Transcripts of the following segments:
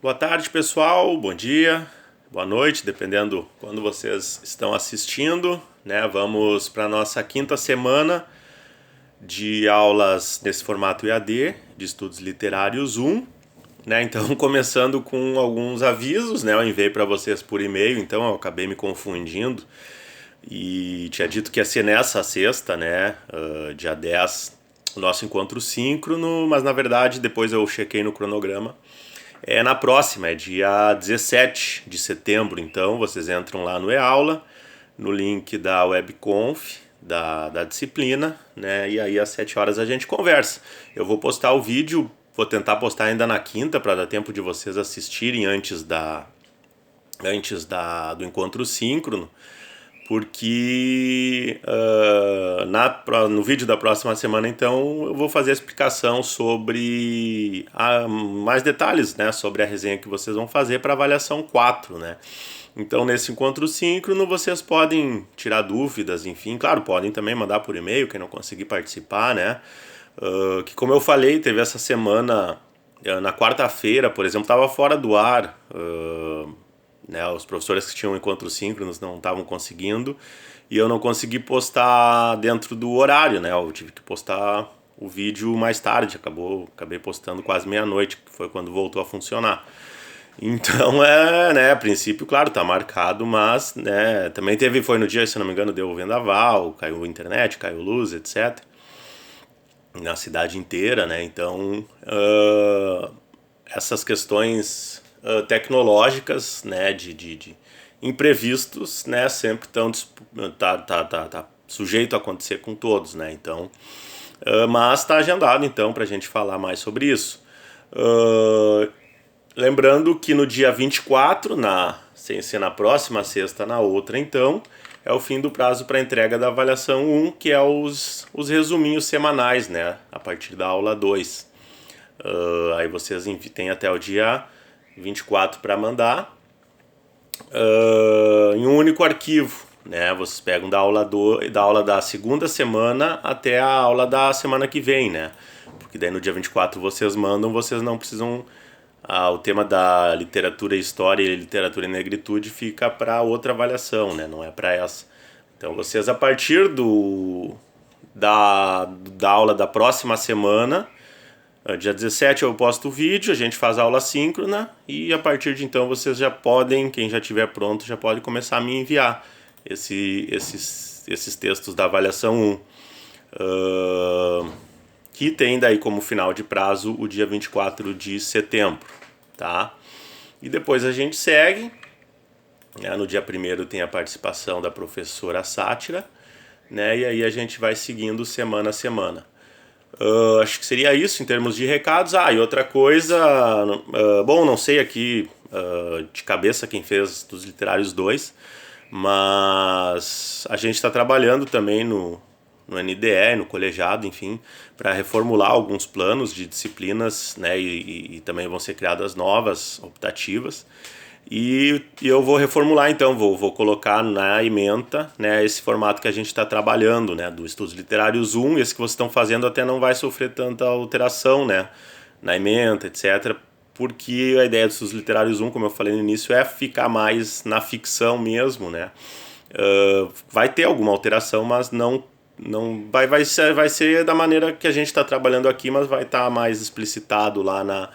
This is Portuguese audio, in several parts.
Boa tarde, pessoal. Bom dia, boa noite, dependendo quando vocês estão assistindo, né? Vamos para a nossa quinta semana de aulas nesse formato EAD, de Estudos Literários 1, né? Então, começando com alguns avisos, né? Eu enviei para vocês por e-mail, então eu acabei me confundindo e tinha dito que ia ser nessa sexta, né? Dia 10, o nosso encontro síncrono, mas na verdade depois eu chequei no cronograma. É na próxima, é dia 17 de setembro, então vocês entram lá no eAula, no link da webconf, da disciplina, né? E aí às 7 horas a gente conversa. Eu vou postar o vídeo, vou tentar postar ainda na quinta para dar tempo de vocês assistirem antes do encontro síncrono, porque no vídeo da próxima semana, então, eu vou fazer a explicação sobre mais detalhes, né, sobre a resenha que vocês vão fazer para avaliação 4, né. Então, nesse encontro síncrono, vocês podem tirar dúvidas, enfim, claro, podem também mandar por e-mail, quem não conseguir participar, né, que como eu falei, teve essa semana, na quarta-feira, por exemplo, estava fora do ar, né, os professores que tinham encontros síncronos não estavam conseguindo e eu não consegui postar dentro do horário, né? Eu tive que postar o vídeo mais tarde, acabei postando quase meia-noite, que foi quando voltou a funcionar. Então né, a princípio, claro, tá marcado, mas, né, também foi no dia, se não me engano, deu vendaval, caiu a internet, caiu luz, etc. Na cidade inteira, né? Então, essas questões tecnológicas, né, de imprevistos, né, sempre estão tá sujeito a acontecer com todos, né, então, mas está agendado então para a gente falar mais sobre isso. Lembrando que no dia 24, sem ser na próxima sexta, na outra então, é o fim do prazo para entrega da avaliação 1, que é os resuminhos semanais, né, a partir da aula 2. Aí vocês têm até o dia 24 para mandar em um único arquivo, né? Vocês pegam da aula da segunda semana até a aula da semana que vem, né? Porque daí no dia 24 vocês mandam, vocês não precisam... o tema da literatura e história e literatura e negritude fica para outra avaliação, né? Não é para essa. Então vocês, a partir da aula da próxima semana, dia 17 eu posto o vídeo, a gente faz a aula síncrona e a partir de então vocês já podem, quem já estiver pronto, já pode começar a me enviar esses textos da avaliação 1, que tem daí como final de prazo o dia 24 de setembro, tá? E depois a gente segue, né? No dia 1º tem a participação da professora Sátira, né? E aí a gente vai seguindo semana a semana. Acho que seria isso em termos de recados. E outra coisa, bom, não sei aqui de cabeça quem fez dos Literários 2, mas a gente está trabalhando também no NDE, no colegiado, enfim, para reformular alguns planos de disciplinas, né, e também vão ser criadas novas, optativas. E eu vou reformular então, vou colocar na ementa, né, esse formato que a gente está trabalhando, né, do Estudos Literários 1, esse que vocês estão fazendo até não vai sofrer tanta alteração, né, na ementa, etc. Porque a ideia dos Estudos Literários 1, como eu falei no início, é ficar mais na ficção mesmo, né. Vai ter alguma alteração, mas não vai ser da maneira que a gente está trabalhando aqui, mas vai estar mais explicitado lá na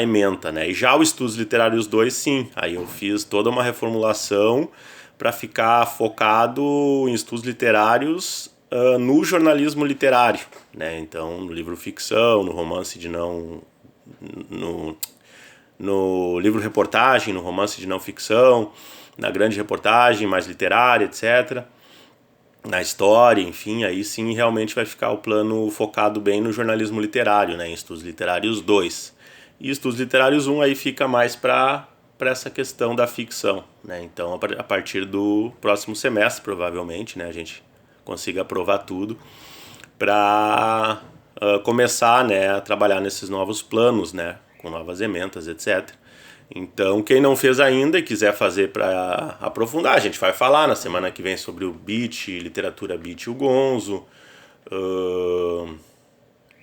ementa, né? E já o Estudos Literários 2, sim, aí eu fiz toda uma reformulação para ficar focado em estudos literários no jornalismo literário, né? Então, no livro ficção, no romance de não... no livro reportagem, no romance de não ficção, na grande reportagem mais literária, etc., na história, enfim, aí sim realmente vai ficar o plano focado bem no jornalismo literário, né, em Estudos Literários 2. E Estudos Literários 1 aí fica mais para essa questão da ficção, né? Então, a partir do próximo semestre, provavelmente, né, a gente consiga aprovar tudo para começar, né, a trabalhar nesses novos planos, né, com novas ementas, etc. Então, quem não fez ainda e quiser fazer para aprofundar, a gente vai falar na semana que vem sobre o Beat, literatura Beat e o Gonzo.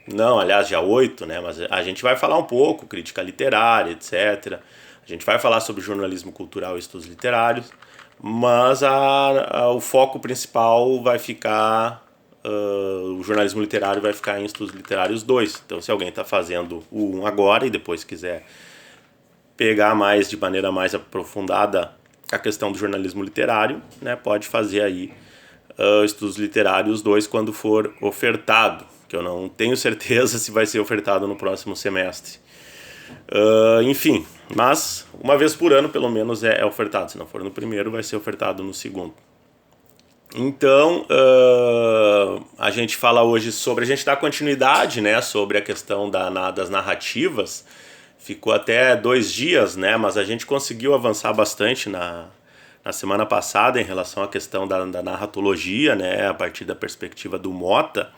Não, aliás, dia 8, né? Mas a gente vai falar um pouco, crítica literária, etc. A gente vai falar sobre jornalismo cultural e estudos literários, mas o foco principal vai ficar. O jornalismo literário vai ficar em estudos literários 2. Então, se alguém está fazendo o 1 agora e depois quiser pegar mais de maneira mais aprofundada a questão do jornalismo literário, né, pode fazer aí estudos literários 2 quando for ofertado, que eu não tenho certeza se vai ser ofertado no próximo semestre. Enfim, mas uma vez por ano pelo menos é ofertado. Se não for no primeiro, vai ser ofertado no segundo. Então, a gente fala hoje sobre... A gente dá continuidade, né, sobre a questão das narrativas. Ficou até 2 dias, né, mas a gente conseguiu avançar bastante na semana passada em relação à questão da narratologia, né, a partir da perspectiva do Mota.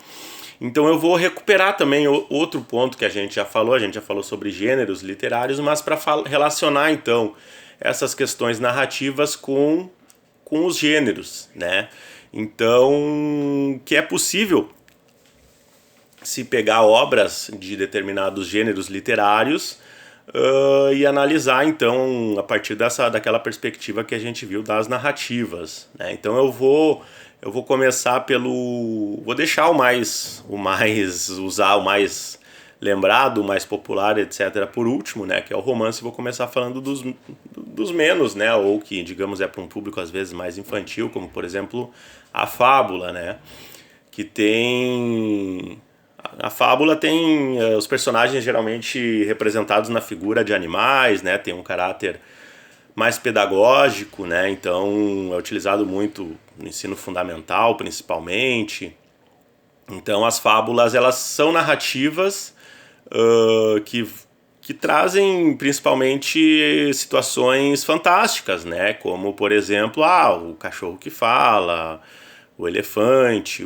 Então eu vou recuperar também outro ponto que a gente já falou sobre gêneros literários, mas para relacionar então essas questões narrativas com os gêneros, né? Então, que é possível se pegar obras de determinados gêneros literários e analisar, então, a partir daquela perspectiva que a gente viu das narrativas, né? Então eu vou começar vou deixar usar o mais lembrado, o mais popular, etc. por último, né, que é o romance. Vou começar falando dos menos, né, ou que, digamos, é para um público às vezes mais infantil, como por exemplo a fábula, né, que tem... A fábula tem os personagens geralmente representados na figura de animais, né, tem um caráter mais pedagógico, né, então é utilizado muito no ensino fundamental, principalmente. Então as fábulas, elas são narrativas que trazem principalmente situações fantásticas, né? Como, por exemplo, o cachorro que fala, o elefante,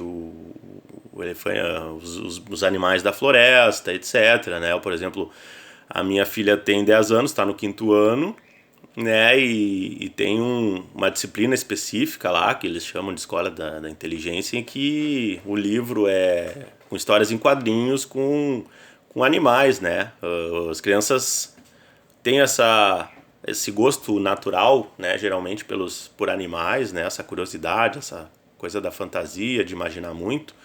os animais da floresta, etc. Né? Por exemplo, a minha filha tem 10 anos, está no 5º ano, né? E tem uma disciplina específica lá, que eles chamam de Escola da Inteligência, em que o livro é com histórias em quadrinhos com animais, né? As crianças têm esse gosto natural, né? Geralmente por animais, né? Essa curiosidade, essa coisa da fantasia, de imaginar muito.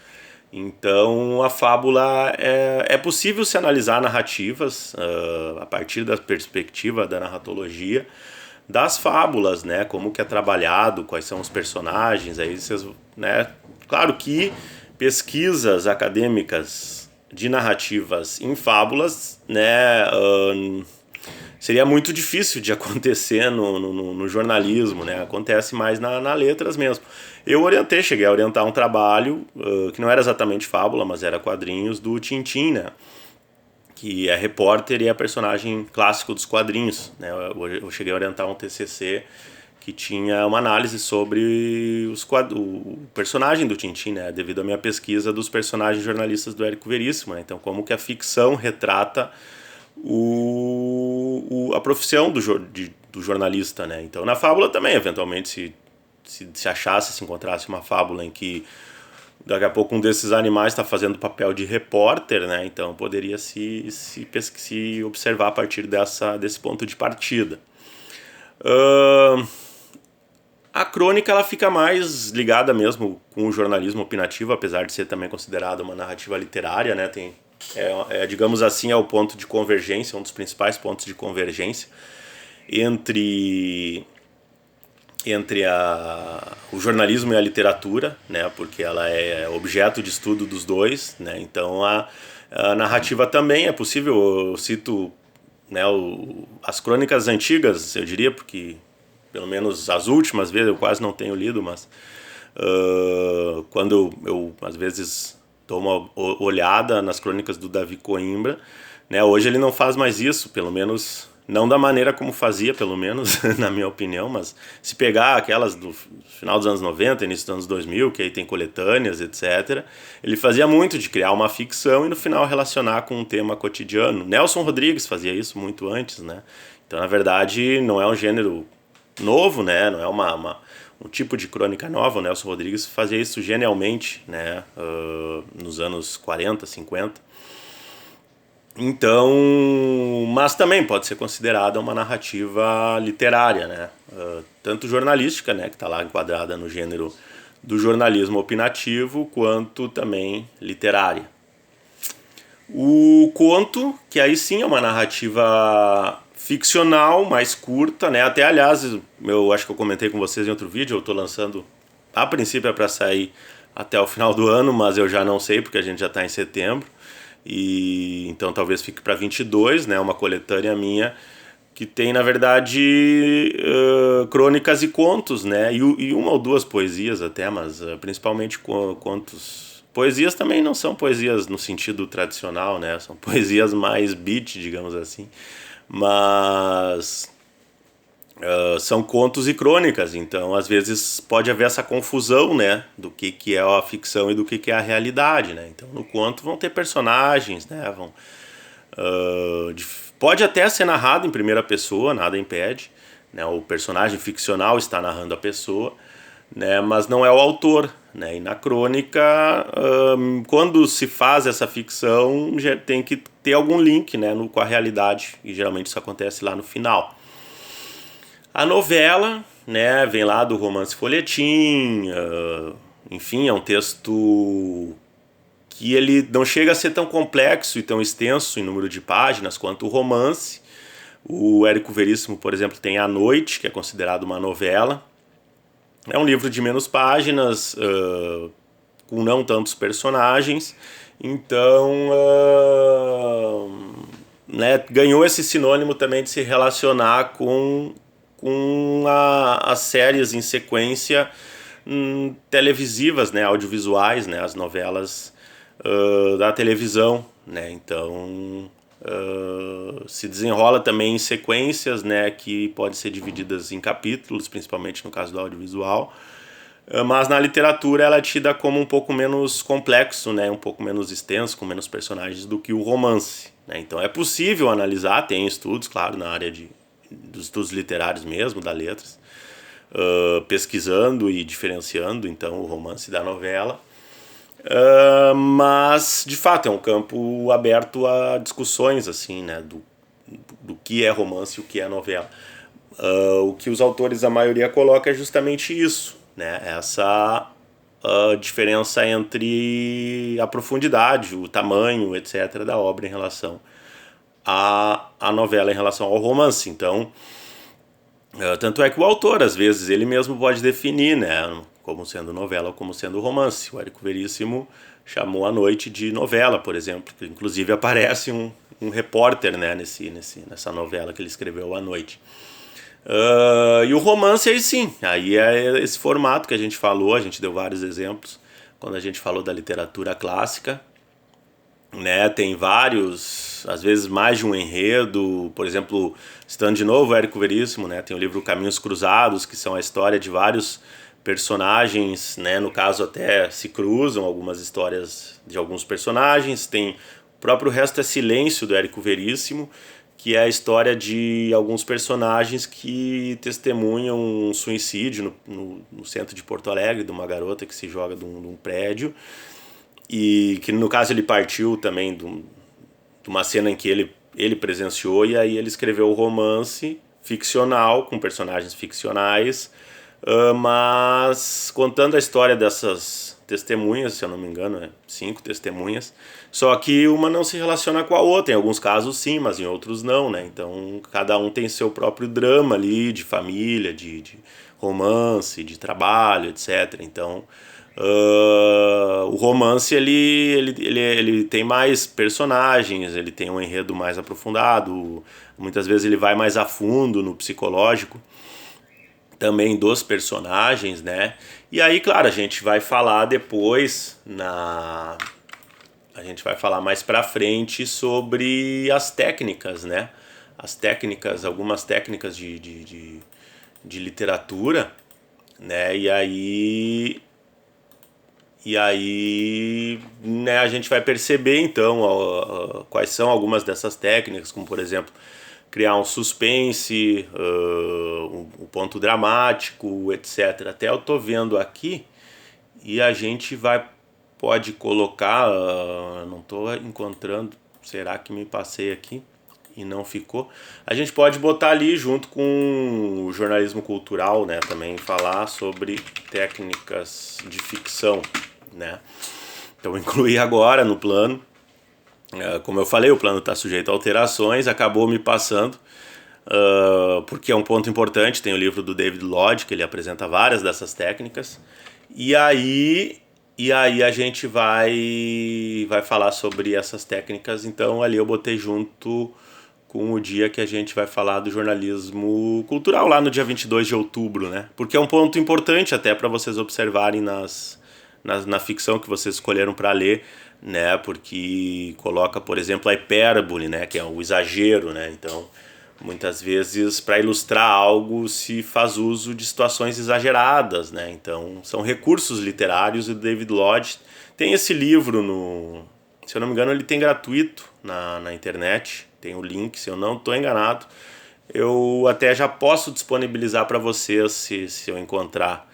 Então a fábula é possível se analisar narrativas a partir da perspectiva da narratologia das fábulas, né? Como que é trabalhado, quais são os personagens, aí vocês, né? Claro que pesquisas acadêmicas de narrativas em fábulas, né, seria muito difícil de acontecer no jornalismo, né? Acontece mais na letras mesmo. Eu cheguei a orientar um trabalho que não era exatamente fábula, mas era quadrinhos do Tintin, né? Que é repórter e é personagem clássico dos quadrinhos, né? Eu cheguei a orientar um TCC que tinha uma análise sobre o personagem do Tintin, né? Devido à minha pesquisa dos personagens jornalistas do Érico Veríssimo, né? Então, como que a ficção retrata a profissão do jornalista, né? Então, na fábula também, eventualmente, se achasse, se encontrasse uma fábula em que daqui a pouco um desses animais está fazendo papel de repórter, né? Então poderia se observar a partir desse ponto de partida. A crônica, ela fica mais ligada mesmo com o jornalismo opinativo, apesar de ser também considerada uma narrativa literária, né? Digamos assim, é o ponto de convergência, um dos principais pontos de convergência entre o jornalismo e a literatura, né? Porque ela é objeto de estudo dos dois, né? Então a narrativa também é possível. Eu cito, né, as crônicas antigas, eu diria, porque pelo menos as últimas vezes eu quase não tenho lido, mas quando eu às vezes dou uma olhada nas crônicas do Davi Coimbra, né? Hoje ele não faz mais isso, pelo menos não da maneira como fazia, pelo menos, na minha opinião, mas se pegar aquelas do final dos anos 90, início dos anos 2000, que aí tem coletâneas, etc., ele fazia muito de criar uma ficção e no final relacionar com um tema cotidiano. Nelson Rodrigues fazia isso muito antes, né? Então, na verdade, não é um gênero novo, né? Não é um tipo de crônica nova. O Nelson Rodrigues fazia isso genialmente, né? Nos anos 40, 50. Então, mas também pode ser considerada uma narrativa literária, né? Tanto jornalística, né, que está lá enquadrada no gênero do jornalismo opinativo, quanto também literária. O conto, que aí sim é uma narrativa ficcional, mais curta, né? Até, aliás, eu acho que eu comentei com vocês em outro vídeo, eu estou lançando, a princípio é para sair até o final do ano, mas eu já não sei, porque a gente já está em setembro. E então talvez fique para 22, né, uma coletânea minha que tem na verdade crônicas e contos, né, e uma ou duas poesias até, mas principalmente contos. Poesias também não são poesias no sentido tradicional, né, são poesias mais beat, digamos assim, mas são contos e crônicas, então às vezes pode haver essa confusão, né, do que é a ficção e do que é a realidade, né. Então no conto vão ter personagens, né, pode até ser narrado em primeira pessoa, nada impede, né, o personagem ficcional está narrando a pessoa, né, mas não é o autor, né, e na crônica, quando se faz essa ficção, já tem que ter algum link, né, com a realidade, e geralmente isso acontece lá no final. A novela, né, vem lá do romance folhetim, enfim, é um texto que ele não chega a ser tão complexo e tão extenso em número de páginas quanto o romance. O Érico Veríssimo, por exemplo, tem A Noite, que é considerado uma novela. É um livro de menos páginas, com não tantos personagens, então né, ganhou esse sinônimo também de se relacionar com as séries em sequência televisivas, né, audiovisuais, né, as novelas da televisão, né, então se desenrola também em sequências, né, que podem ser divididas em capítulos, principalmente no caso do audiovisual, mas na literatura ela é tida como um pouco menos complexo, né, um pouco menos extenso, com menos personagens do que o romance, né, então é possível analisar, tem estudos, claro, na área dos estudos literários mesmo, da letras, pesquisando e diferenciando então o romance da novela, mas de fato é um campo aberto a discussões assim, né, do que é romance e o que é novela. O que os autores, a maioria, coloca é justamente isso, né, essa diferença entre a profundidade, o tamanho, etc., da obra em relação à novela, em relação ao romance. Então, tanto é que o autor, às vezes, ele mesmo pode definir, né, como sendo novela ou como sendo romance. O Érico Veríssimo chamou A Noite de novela, por exemplo, que inclusive aparece um repórter, né, nessa novela que ele escreveu, A Noite. E o romance aí sim, aí é esse formato que a gente falou, a gente deu vários exemplos quando a gente falou da literatura clássica, né, tem vários, às vezes mais de um enredo, por exemplo, citando de novo o Érico Veríssimo, né, tem o livro Caminhos Cruzados, que são a história de vários personagens, né, no caso até se cruzam algumas histórias de alguns personagens, tem o próprio Resto é Silêncio, do Érico Veríssimo, que é a história de alguns personagens que testemunham um suicídio no centro de Porto Alegre, de uma garota que se joga de um prédio, e que no caso ele partiu também de uma cena em que ele presenciou, e aí ele escreveu o romance ficcional, com personagens ficcionais, mas contando a história dessas testemunhas, se eu não me engano, 5 testemunhas, só que uma não se relaciona com a outra, em alguns casos sim, mas em outros não, né? Então cada um tem seu próprio drama ali, de família, de romance, de trabalho, etc. Então o romance ele tem mais personagens, ele tem um enredo mais aprofundado, muitas vezes ele vai mais a fundo no psicológico também dos personagens, né? E aí, claro, a gente vai falar depois a gente vai falar mais pra frente sobre as técnicas, né? As técnicas, algumas técnicas de literatura, né? E aí, né, a gente vai perceber então quais são algumas dessas técnicas, como por exemplo criar um suspense, um ponto dramático, etc. Até eu tô vendo aqui e a gente pode colocar, não tô encontrando Será que me passei aqui e não ficou? A gente pode botar ali junto com o jornalismo cultural, né? Também falar sobre técnicas de ficção, né? Então incluí agora no plano. Como eu falei, o plano está sujeito a alterações, acabou me passando, porque é um ponto importante. Tem o livro do David Lodge, que ele apresenta várias dessas técnicas. E aí a gente vai falar sobre essas técnicas. Então ali eu botei junto com o dia que a gente vai falar do jornalismo cultural, lá no dia 22 de outubro, né? Porque é um ponto importante até para vocês observarem na ficção que vocês escolheram para ler, né? Porque coloca, por exemplo, a hipérbole, né? Que é o exagero, né? Então, muitas vezes, para ilustrar algo, se faz uso de situações exageradas, né? Então, são recursos literários. E o David Lodge tem esse livro se eu não me engano, ele tem gratuito na internet. Tem o link, se eu não estou enganado. Eu até já posso disponibilizar para vocês se eu encontrar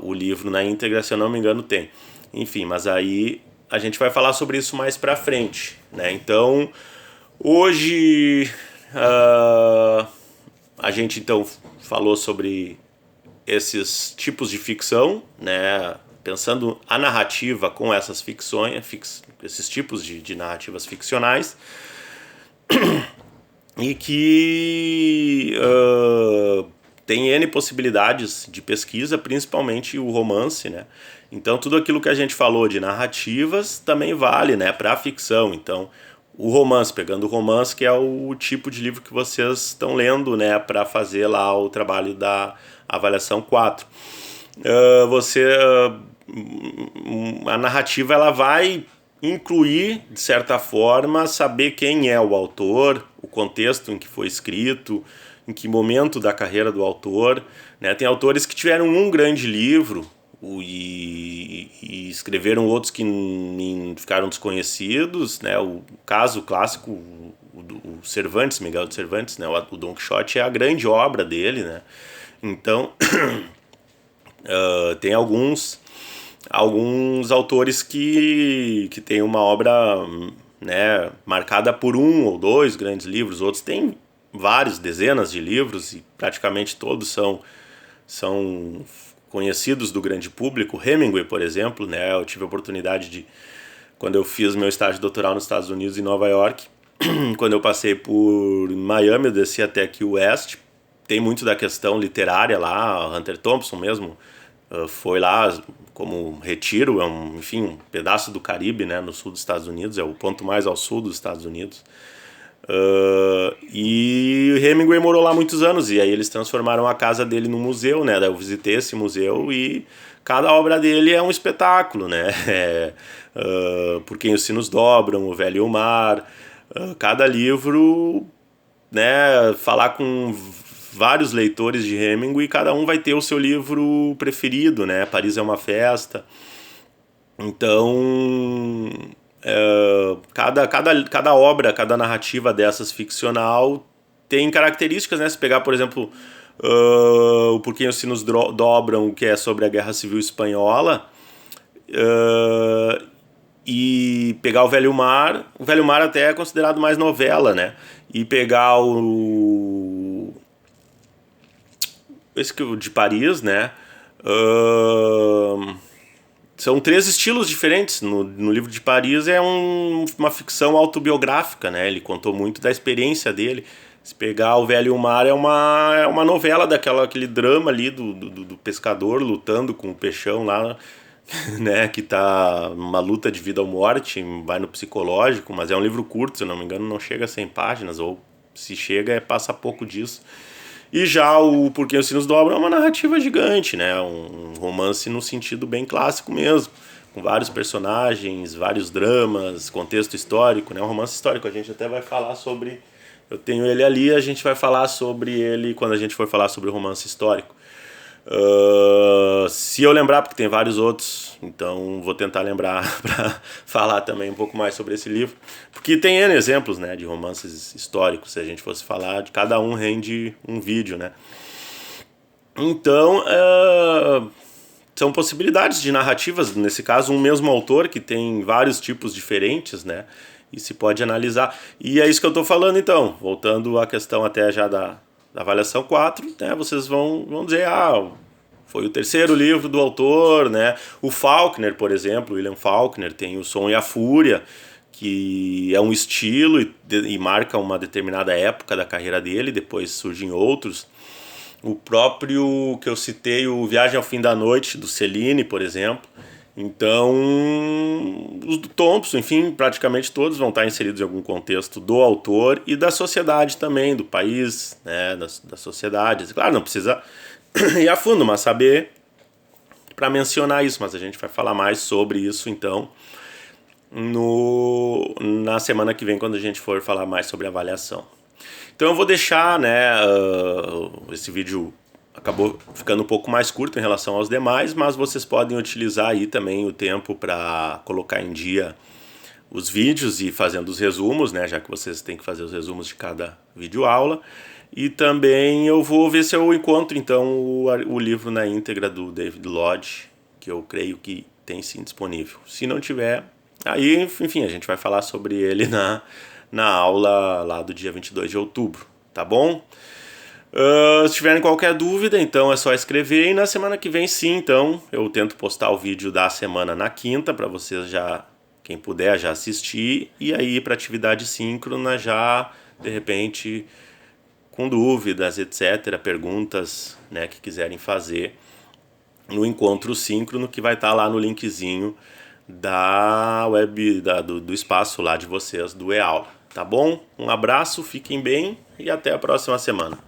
o livro na íntegra, se eu não me engano tem. Enfim, mas aí a gente vai falar sobre isso mais pra frente, né? Então, hoje a gente então falou sobre esses tipos de ficção, né? Pensando a narrativa com essas ficções, esses tipos de narrativas ficcionais, e que tem N possibilidades de pesquisa, principalmente o romance, né? Então tudo aquilo que a gente falou de narrativas também vale, né, para a ficção. Então o romance, pegando o romance, que é o tipo de livro que vocês estão lendo, né, para fazer lá o trabalho da avaliação 4. A narrativa ela vai incluir, de certa forma, saber quem é o autor, o contexto em que foi escrito, em que momento da carreira do autor, né? Tem autores que tiveram um grande livro e escreveram outros que ficaram desconhecidos, né? O caso clássico, o Cervantes, Miguel de Cervantes, né? O Dom Quixote é a grande obra dele, né? Então, tem alguns autores que têm uma obra, né, marcada por um ou dois grandes livros. Outros têm vários, dezenas de livros, e praticamente todos são conhecidos do grande público. Hemingway, por exemplo, né, eu tive a oportunidade quando eu fiz meu estágio doutoral nos Estados Unidos, em Nova York, quando eu passei por Miami, eu desci até Key West. Tem muito da questão literária lá. Hunter Thompson mesmo foi lá como retiro, enfim, um pedaço do Caribe, né, no sul dos Estados Unidos, é o ponto mais ao sul dos Estados Unidos. E Hemingway morou lá muitos anos, e aí eles transformaram a casa dele num museu, né? Eu visitei esse museu e cada obra dele é um espetáculo, né? Por Quem os Sinos Dobram, O Velho e o Mar. Cada livro, né, falar com vários leitores de Hemingway, cada um vai ter o seu livro preferido, né? Paris é uma Festa. Então, cada obra, cada narrativa dessas ficcional tem características, né? Se pegar, por exemplo, o Por Quem os Sinos Dobram, que é sobre a Guerra Civil Espanhola, e pegar o Velho Mar até é considerado mais novela, né? E pegar esse de Paris, né? São três estilos diferentes. No livro de Paris é uma ficção autobiográfica, né? Ele contou muito da experiência dele. Se pegar O Velho e o Mar é uma novela aquele drama ali do pescador lutando com o peixão lá, né? Que tá numa luta de vida ou morte, vai no psicológico, mas é um livro curto, se eu não me engano, não chega a 100 páginas, ou se chega, passa pouco disso. E já o Por Quem os Sinos Dobram é uma narrativa gigante, né? Um romance no sentido bem clássico mesmo, com vários personagens, vários dramas, contexto histórico, né? Um romance histórico, a gente até vai falar sobre... Eu tenho ele ali, a gente vai falar sobre ele quando a gente for falar sobre o romance histórico. Se eu lembrar, porque tem vários outros, então vou tentar lembrar para falar também um pouco mais sobre esse livro, porque tem N exemplos, né, de romances históricos. Se a gente fosse falar de cada um, rende um vídeo, né? Então são possibilidades de narrativas, nesse caso um mesmo autor que tem vários tipos diferentes, né? e se pode analisar. E é isso que eu estou falando então, voltando à questão até já da avaliação 4, né, vocês vão dizer, foi o terceiro livro do autor, né? O Faulkner, por exemplo, William Faulkner, tem O Som e a Fúria, que é um estilo e marca uma determinada época da carreira dele, depois surgem outros. O próprio que eu citei, o Viagem ao Fim da Noite, do Cellini, por exemplo. Então, os do Thompson, enfim, praticamente todos vão estar inseridos em algum contexto do autor e da sociedade também, do país, né, da sociedade. Claro, não precisa ir a fundo, mas saber para mencionar isso, mas a gente vai falar mais sobre isso então na semana que vem, quando a gente for falar mais sobre avaliação. Então eu vou deixar, né, esse vídeo acabou ficando um pouco mais curto em relação aos demais, mas vocês podem utilizar aí também o tempo para colocar em dia os vídeos e fazendo os resumos, né, já que vocês têm que fazer os resumos de cada vídeo aula. E também eu vou ver se eu encontro então o livro na íntegra do David Lodge, que eu creio que tem sim disponível. Se não tiver, aí enfim, a gente vai falar sobre ele na aula lá do dia 22 de outubro, tá bom? Se tiverem qualquer dúvida, então é só escrever, e na semana que vem sim, então eu tento postar o vídeo da semana na quinta, para vocês já, quem puder, já assistir, e aí para atividade síncrona já, de repente, com dúvidas, etc., perguntas, né, que quiserem fazer no encontro síncrono, que vai estar lá no linkzinho da web, do espaço lá de vocês, do e-aula, tá bom? Um abraço, fiquem bem e até a próxima semana.